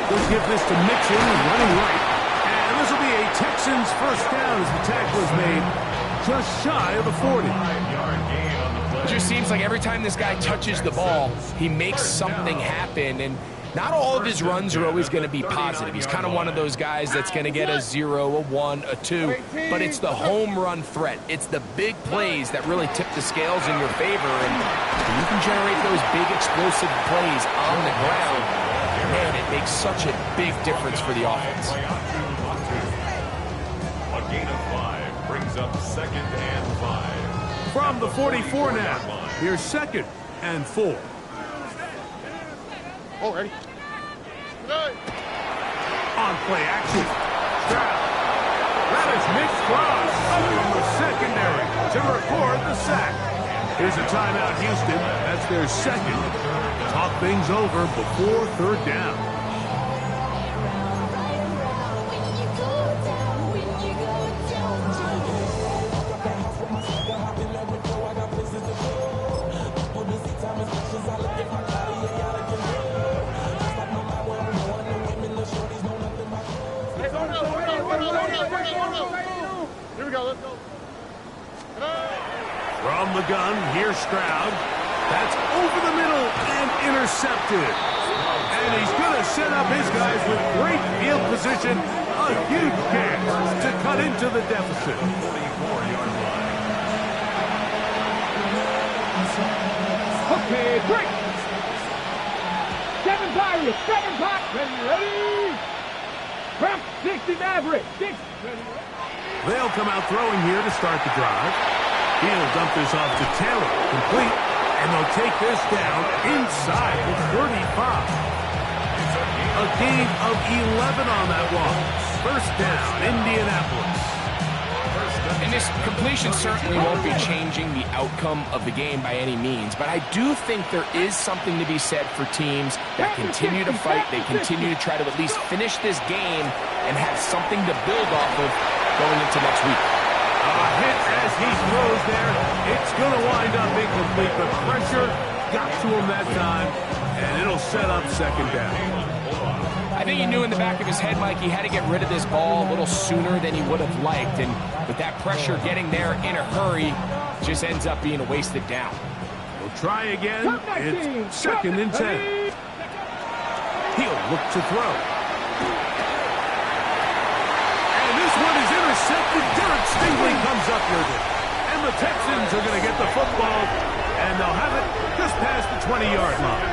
They'll give this to Mixon, running right. And this will be a Texans first down as the tackle is made just shy of the 40. It just seems like every time this guy touches the ball, he makes something happen. And not all of his runs are always going to be positive. He's kind of one of those guys that's going to get a 0, a 1, a 2. But it's the home run threat. It's the big plays that really tip the scales in your favor. And you can generate those big explosive plays on the ground. Man, it makes such a big difference for the offense. A gain of 5 brings up second and 5. From the 44 now, here's second and 4. Oh, ready? On play action. Stroud. That is Nick Cross up from the secondary to record the sack. Here's a timeout, Houston. That's their second. Talk things over before third down. Here we go, let's go. From the gun, here's Stroud. That's over the middle and intercepted. And he's going to set up his guys with great field position. A huge catch to cut into the deficit. Okay, break. 7 Pirates, 7 Pirates. Ready? From 60 Maverick. 6. They'll come out throwing here to start the drive. He'll dump this off to Taylor. Complete. And they'll take this down inside the 35. A gain of 11 on that one. First down, Indianapolis. And this completion certainly won't be changing the outcome of the game by any means, but I do think there is something to be said for teams that continue to fight. They continue to try to at least finish this game and have something to build off of going into next week. A hit as he throws there. It's going to wind up incomplete. The pressure got to him that time, and it'll set up second down. I think he knew in the back of his head, Mike, he had to get rid of this ball a little sooner than he would have liked. And with that pressure getting there in a hurry, just ends up being a wasted down. We'll try again. It's second and 10. He'll look to throw. And this one is intercepted. Derek Stingley comes up with it. And the Texans are going to get the football, and they'll have it just past the 20-yard line.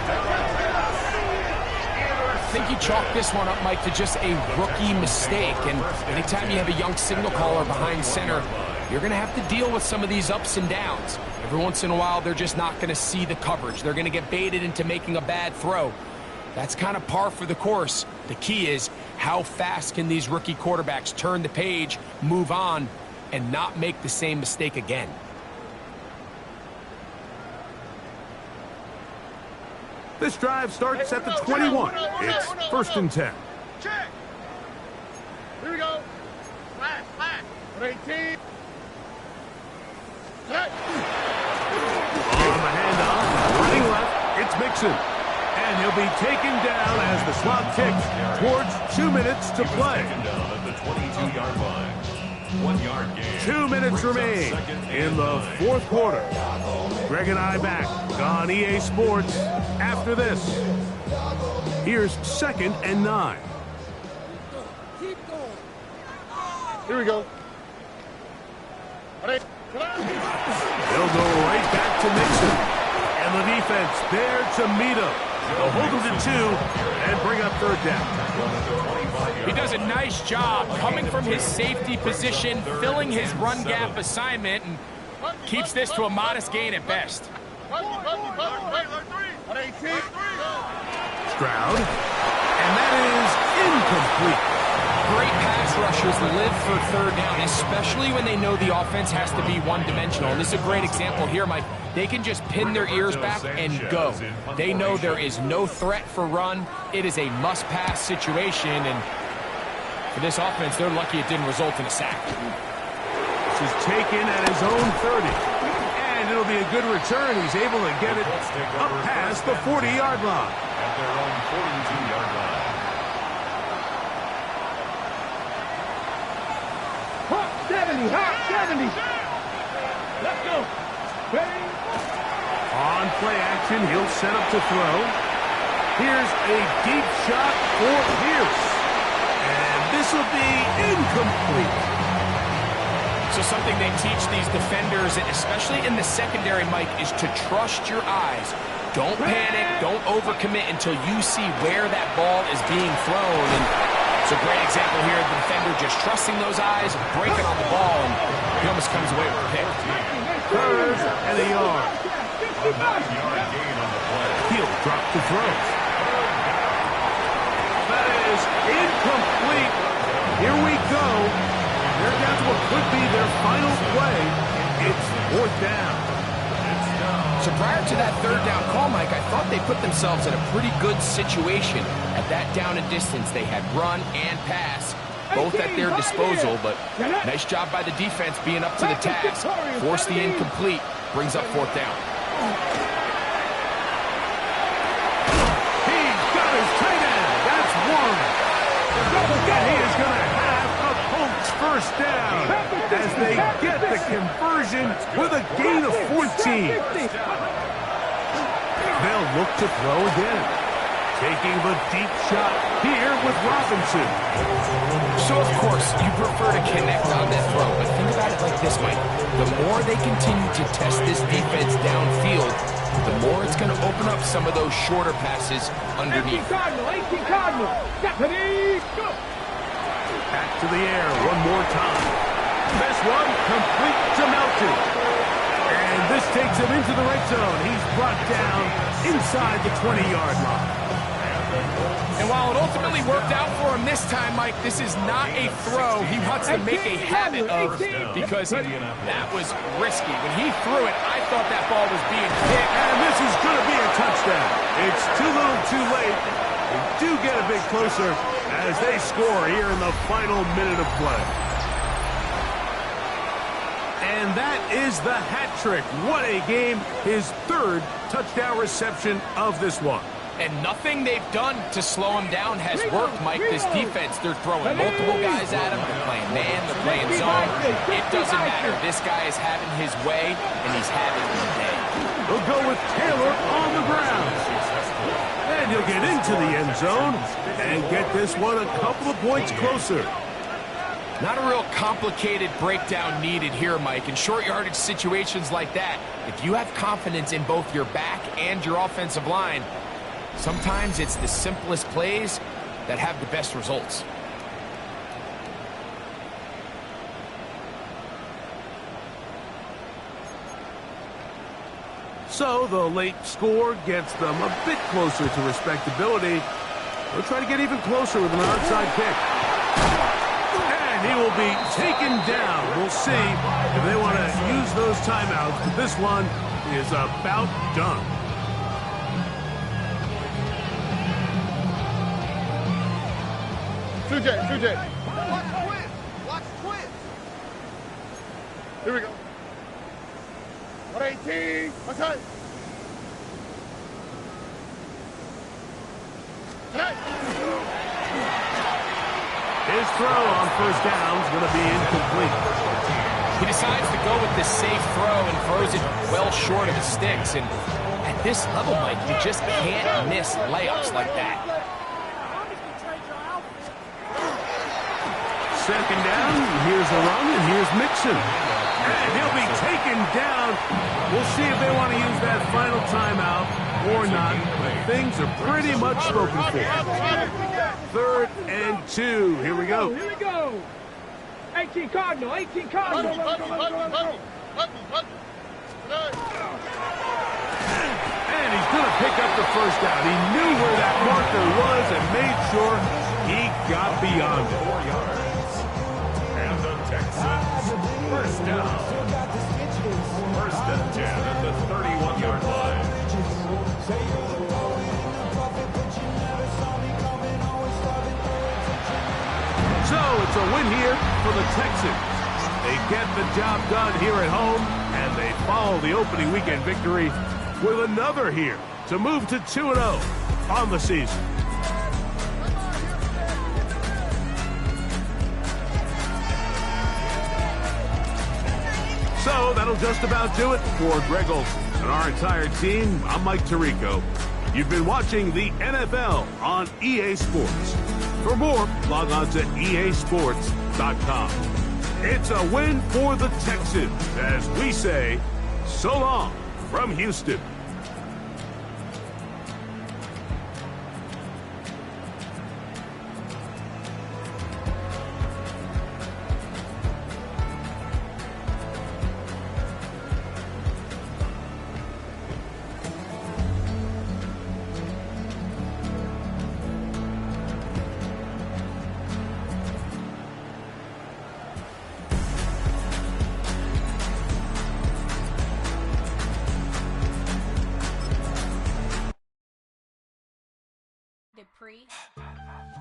I think you chalk this one up, Mike, to just a rookie mistake. And anytime you have a young signal caller behind center, you're going to have to deal with some of these ups and downs. Every once in a while, they're just not going to see the coverage. They're going to get baited into making a bad throw. That's kind of par for the course. The key is how fast can these rookie quarterbacks turn the page, move on, and not make the same mistake again. This drive starts at the 21. It's first and 10. Check. Here we go. Flash, flash. 18. Check. On the handoff, running left, it's Mixon. And he'll be taken down as the clock ticks towards 2 minutes to play. Down at the 22-yard line. 1 yard gain. 2 minutes remain in the fourth quarter. Greg and I back on EA Sports after this. Here's second and 9. Here we go. They'll go right back to Mixon. And the defense there to meet him. They'll hold him to 2 and bring up third down. He does a nice job coming from his safety position, filling his run gap assignment, and keeps this to a modest gain at best. Stroud, and that is incomplete. Great pass rushers live for third down, especially when they know the offense has to be one-dimensional. And this is a great example here, Mike. They can just pin their ears back and go. They know there is no threat for run. It is a must-pass situation, and for this offense, they're lucky it didn't result in a sack. This is taken at his own 30. And it'll be a good return. He's able to get it up past the 40-yard line. At their own 42-yard line. Hot 70, hot 70. Let's go. Ready? On play action, he'll set up to throw. Here's a deep shot for Pierce. And this will be incomplete. So something they teach these defenders, especially in the secondary, Mike, is to trust your eyes. Don't panic, don't overcommit until you see where that ball is being thrown. And it's a great example here of the defender just trusting those eyes, breaking on the ball, and he almost comes away with a pick. Third and a yard. A 9-yard gain on the play. He'll drop the throw. That is incomplete. Here we go. They're down to what could be their final play. It's fourth down. So prior to that third down call, Mike, I thought they put themselves in a pretty good situation. At that down and distance, they had run and pass, both at their disposal, but nice job by the defense being up to the task. Force the incomplete, brings up fourth down. He's got his tight end. That's one. And he is going to have a Colts first down as they get the conversion with a gain of 14. They'll look to throw again. Taking the deep shot here with Robinson. So, of course, you prefer to connect on that throw, but think about it like this, Mike. The more they continue to test this defense downfield, the more it's going to open up some of those shorter passes underneath. 18 Cardinal. Deputy, go. Back to the air one more time. This one complete to Melton. And this takes him into the red zone. He's brought down inside the 20-yard line. And while it ultimately worked out for him this time, Mike, this is not a throw he wants to make a habit of because that was risky. When he threw it, I thought that ball was being hit. And this is going to be a touchdown. It's too little too late. They do get a bit closer as they score here in the final minute of play. And that is the hat trick. What a game. His third touchdown reception of this one. And nothing they've done to slow him down has worked, Mike. This defense, they're throwing multiple guys at him. They're playing man, they're playing zone. It doesn't matter. This guy is having his way, and he's having his day. They'll go with Taylor on the ground. And he'll get into the end zone and get this one a couple of points closer. Not a real complicated breakdown needed here, Mike. In short yardage situations like that, if you have confidence in both your back and your offensive line, sometimes it's the simplest plays that have the best results. So the late score gets them a bit closer to respectability. They'll try to get even closer with an onside kick. And he will be taken down. We'll see if they want to use those timeouts, but this one is about done. Two-J. Watch twist. Here we go. 118. Okay. His throw on first down is going to be incomplete. He decides to go with this safe throw and throws it well short of the sticks. And at this level, Mike, you just can't miss layups like that. Second down, here's a run, and here's Mixon. And he'll be taken down. We'll see if they want to use that final timeout or not. Things are pretty much spoken for. 3rd and 2. Here we go. 18 Cardinal. And he's going to pick up the first down. He knew where that marker was and made sure He got beyond it. 4 yards. And the Texans, first down. First and 10 at the 31-yard line. So it's a win here for the Texans. They get the job done here at home, and they follow the opening weekend victory with another here to move to 2-0 on the season. So that'll just about do it for Greg Olsen and our entire team. I'm Mike Tirico. You've been watching the NFL on EA Sports. For more, log on to easports.com. It's a win for the Texans as we say, so long from Houston.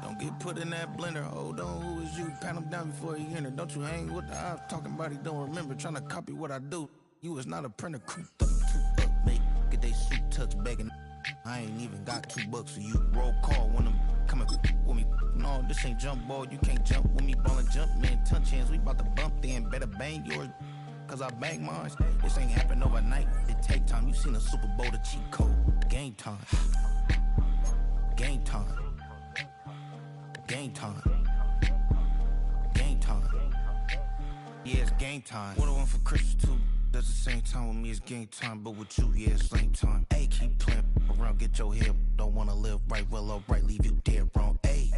Don't get put in that blender. Hold on, who is you? Pat him down before he enter. Don't you hang with the ops talking about he don't remember. Trying to copy what I do. You is not a printer. Cooped up, make get they suit tucks begging. I ain't even got $2, so you roll call when I'm coming with me. No, this ain't jump ball. You can't jump with me. Ballin' jump, man. Touch hands. We about to bump then. Better bang yours. Cause I bang mine. This ain't happen overnight. It take time. You seen a Super Bowl, the cheat code. Game time. Game time. Game time. Game time. Yeah, it's game time. What I want for Christmas too. Does the same time with me, it's game time. But with you, yeah, it's same time. Hey, keep playing around, get your head. Don't wanna live right, well, alright, leave you dead wrong. Hey.